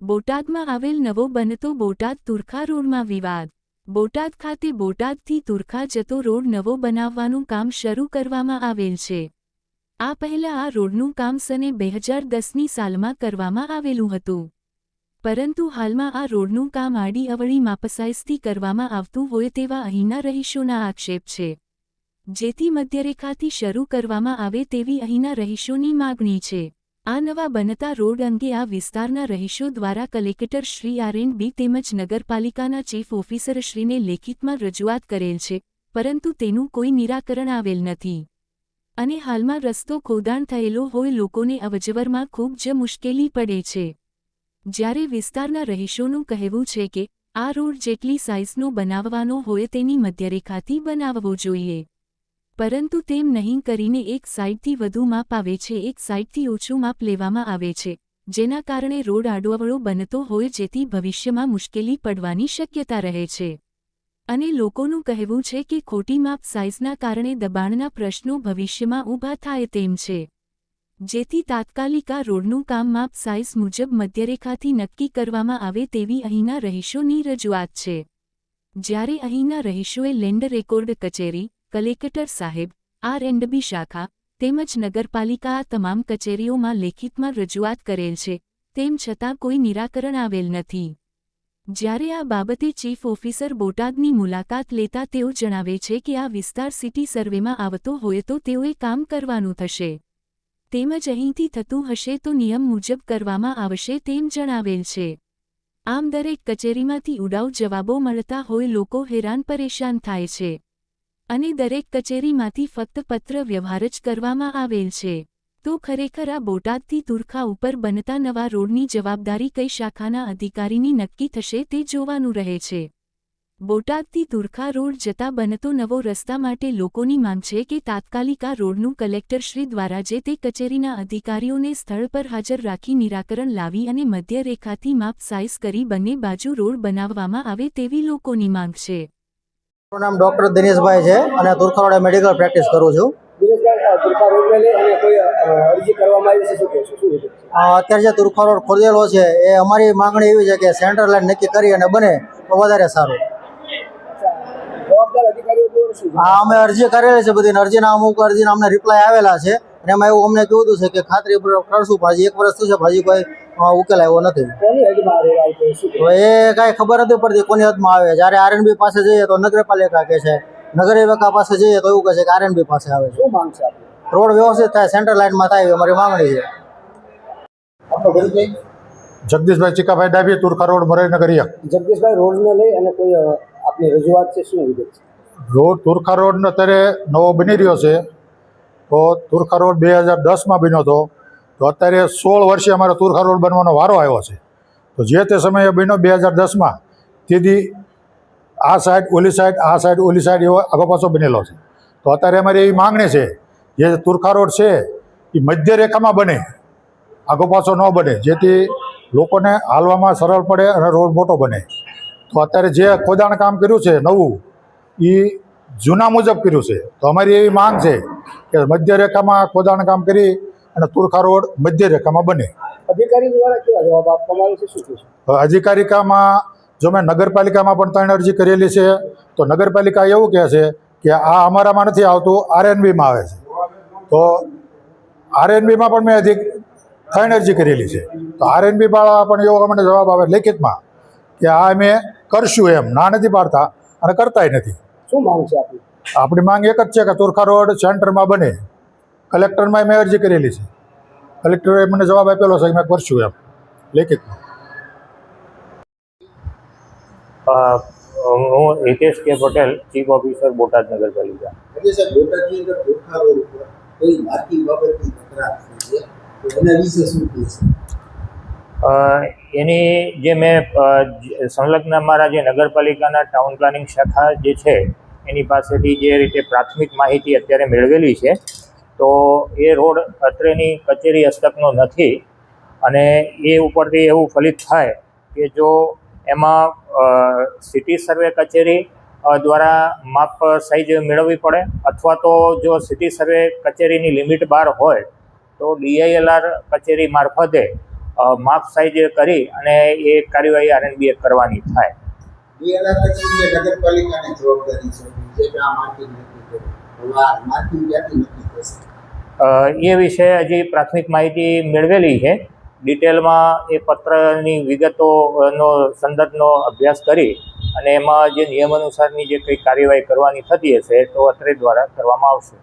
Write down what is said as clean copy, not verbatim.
બોટાદમાં આવેલ નવો બનતો બોટાદ તુરખા રોડમાં વિવાદ। બોટાદ ખાતે બોટાદથી તુરખા જતો રોડ નવો બનાવવાનું કામ શરૂ કરવામાં આવેલ છે। આ પહેલા આ રોડનું કામ સને 2010ની સાલમાં કરવામાં આવેલું હતું, પરંતુ હાલમાં આ રોડનું કામ આડી અવળી માપસાઇઝથી કરવામાં આવતું હોય તેવા અહીંના રહીશોના આક્ષેપ છે, જેથી મધ્યરેખાથી શરૂ કરવામાં આવે તેવી અહીંના રહીશોની માગણી છે। આ નવા બનતા રોડ અંગે આ વિસ્તારના રહીશો દ્વારા કલેક્ટર શ્રી R&B તેમજ નગરપાલિકાના ચીફ ઓફિસરશ્રીને લેખિતમાં રજૂઆત કરેલ છે, પરંતુ તેનું કોઈ નિરાકરણ આવેલ નથી અને હાલમાં રસ્તો ખોદાણ થયેલો હોય લોકોને અવરજવરમાં ખૂબ જ મુશ્કેલી પડે છે। જ્યારે વિસ્તારના રહીશોનું કહેવું છે કે આ રોડ જેટલી સાઇઝનો બનાવવાનો હોય તેની મધ્યરેખાથી બનાવવો જોઈએ, પરંતુ તેમ નહીં કરીને એક સાઇડથી વધુ માપ આવે છે, એક સાઇડથી ઓછું માપ લેવામાં આવે છે, જેના કારણે રોડ આડોઅવળો બનતો હોય જેથી ભવિષ્યમાં મુશ્કેલી પડવાની શક્યતા રહે છે અને લોકોનું કહેવું છે કે ખોટી માપ સાઇઝના કારણે દબાણના પ્રશ્નો ભવિષ્યમાં ઊભા થાય તેમ છે, જેથી તાત્કાલિક આ રોડનું કામ માપ સાઇઝ મુજબ મધ્યરેખાથી નક્કી કરવામાં આવે તેવી અહીંના રહીશોની રજૂઆત છે। જ્યારે અહીંના રહીશોએ લેન્ડ રેકોર્ડ કચેરી, કલેક્ટર સાહેબ, R&B શાખા તેમજ નગરપાલિકા આ તમામ કચેરીઓમાં લેખિતમાં રજૂઆત કરેલ છે, તેમ છતાં કોઈ નિરાકરણ આવેલ નથી। જ્યારે આ બાબતે ચીફ ઓફિસર બોટાદની મુલાકાત લેતા તેઓ જણાવે છે કે આ વિસ્તાર સિટી સર્વેમાં આવતો હોય તો તેઓએ કામ કરવાનું થશે, તેમજ અહીંથી થતું હશે તો નિયમ મુજબ કરવામાં આવશે તેમ જણાવેલ છે। આમ દરેક કચેરીમાંથી ઉડાઉ જવાબો મળતા હોય લોકો હેરાન પરેશાન થાય છે અને દરેક કચેરીમાંથી ફક્ત પત્ર વ્યવહાર જ કરવામાં આવેલ છે। તો ખરેખર આ બોટાદથી તુરખા ઉપર બનતા નવા રોડની જવાબદારી કઈ શાખાના અધિકારીની નક્કી થશે તે જોવાનું રહે છે। બોટાદથી તુરખા રોડ જતા બનતો નવો રસ્તા માટે લોકોની માંગ છે કે તાત્કાલિક આ રોડનું કલેક્ટરશ્રી દ્વારા જે તે કચેરીના અધિકારીઓને સ્થળ પર હાજર રાખી નિરાકરણ લાવી અને મધ્યરેખાથી માપ સાઇઝ કરી બંને બાજુ રોડ બનાવવામાં આવે તેવી લોકોની માંગ છે। મારું નામ ડૉક્ટર દિનેશભાઈ છે અને તુરખા રોડે મેડિકલ પ્રેક્ટિસ કરું છું। અત્યારે જે તુરખા રોડ ખોદેલો છે એ અમારી માંગણી એવી છે કે સેન્ટર લાઈન નક્કી કરી અને બને તો વધારે સારું। હા, અમે અરજી કરેલી છે, બધી અરજીના અમને રિપ્લાય આવેલા છે અને એમાં એવું અમને કીધું છે કે ખાતરી કરશું, પણ હજી 1 વર્ષ થયું છે, હજી કોઈ ઉકેલ આવ્યો નથી। તો એ કાંઈ ખબર નથી પડતી કોની હદમાં આવે। જ્યારે R&B પાસે જઈએ તો નગરપાલિકા કહે છે, નગરપાલિકા પાસે જઈએ તો એવું કહે છે કે R&B પાસે આવે છે। શું માંગ છે? રોડ વ્યવસ્થિત થાય, સેન્ટર લાઇનમાં થાય એવી અમારી માંગણી છે। જગદીશભાઈ ચીકાભાઈ ડાભી, તુરખા રોડ, મરાઈનગરિયા। જગદીશભાઈ, રોડને લઈ અને કોઈ આપની રજૂઆત છે, શું વિગત છે? રોડ તુરખા રોડનો અત્યારે નવો બની રહ્યો છે, તો તુરખા રોડ 2010માં બન્યો હતો, તો અત્યારે 16 વર્ષે અમારો તુરખા રોડ બનવાનો વારો આવ્યો છે। તો જે તે સમયે બન્યો 2010માં, તેથી આ સાઈડ ઓલી સાઈડ, આ સાઈડ ઓલી સાઈડ એવો આગો પાછો બનેલો છે। તો અત્યારે અમારી એવી માંગણી છે જે તુરખા રોડ છે એ મધ્ય રેખામાં બને, આગો પાછો ન બને, જેથી લોકોને હાલવામાં સરળ પડે અને રોડ મોટો બને। તો અત્યારે જે ખોદાણ કામ કર્યું છે નવું, એ જૂના મુજબ કર્યું છે, તો અમારી એવી માંગ છે કે મધ્ય રેખામાં ખોદાણ કામ કરી અને તુરખા રોડ મધ્ય રેખામાં બને। અધિકારી દ્વારા કેવા જવાબ આપવામાં આવે છે, શું છે? અધિકારિકામાં જો મેં નગરપાલિકામાં પણ 3 અરજી કરેલી છે, તો નગરપાલિકા એવું કહે છે કે આ અમારામાં નથી આવતું, R&Bમાં આવે છે। તો R&Bમાં પણ મેં 3 અરજી કરેલી છે, તો R&B વાળા પણ એવો અમને જવાબ આવે લેખિતમાં કે આ અમે કરશું, એમ ના નથી પાડતા અને કરતાય નથી। શું માંગ છે આપણી? આપણી માંગ એક જ છે કે તુરખા રોડ સેન્ટરમાં બને। કલેક્ટરમાં મેં અરજી કરેલી છે, કલેક્ટરે મને જવાબ આપેલો છે કે મેં કરશું એમ લેખિતમાં। હું હિતેશ કે પટેલ, ચીફ ઓફિસર બોટાદ નગરપાલિકા। એની જે મેં સંલગ્ન અમારા જે નગરપાલિકાના ટાઉન પ્લાનિંગ શાખા જે છે એની પાસેથી જે રીતે પ્રાથમિક માહિતી અત્યારે મેળવેલી છે, તો એ રોડ અત્રેની કચેરી હસ્તકનો નથી અને એ ઉપરથી એવું ફલિત થાય કે જો એમાં સિટી સર્વે કચેરી દ્વારા માપ સાઇઝ મેળવવી પડે, અથવા તો જો સિટી સર્વે કચેરીની લિમિટ બહાર હોય તો DILR કચેરી મારફતે માપ સાઈઝ કરી અને એ કાર્યવાહી આરએનબીએ કરવાની થાય. એના પછી જે નગરપાલિકાની જવાબદારી છે જે આ માર્કિંગ નક્કી કરે, માર્કિંગ ક્યાંથી નક્કી થશે? એ વિશે હજી પ્રાથમિક માહિતી મેળવેલી છે. ડિટેલમાં એ પત્રની વિગતોનો સંદર્ભનો અભ્યાસ કરી અને એમાં જે નિયમ અનુસારની જે કંઈ કાર્યવાહી કરવાની થતી હશે તો અત્રે દ્વારા કરવામાં આવશે.